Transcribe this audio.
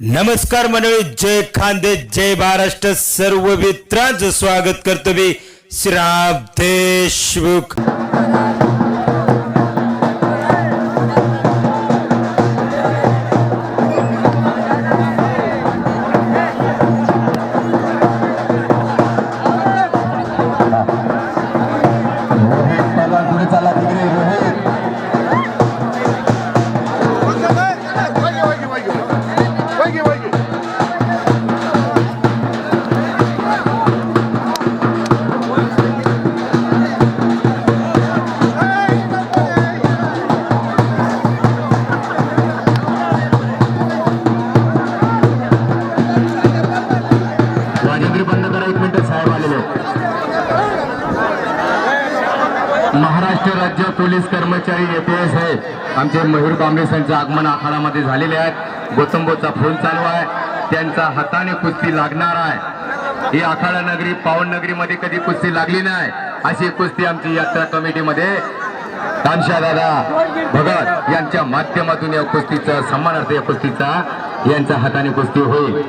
नमस्कार मंडळी, जय खानदेश, जय महाराष्ट्र. सर्व मित्रांचं स्वागत करतो मी श्रीराम देशमुख. महाराष्ट्र राज्य पोलीस कर्मचारी एपीएस आहे. आमचे मयूर बांबे यांचं आगमन आखाडामध्ये झालेले आहेत. गौतमबोचा फोन चालू आहे. त्यांचा हाताने कुस्ती लागणार आहे. ही आखाडा नगरी पावन नगरीमध्ये कधी कुस्ती लागली नाही. अशी कुस्ती आमची यात्रा कमिटीमध्ये दादा भगत यांच्या माध्यमातून या कुस्तीचा सन्मानार्थ या कुस्तीचा यांच्या हाताने कुस्ती होईल.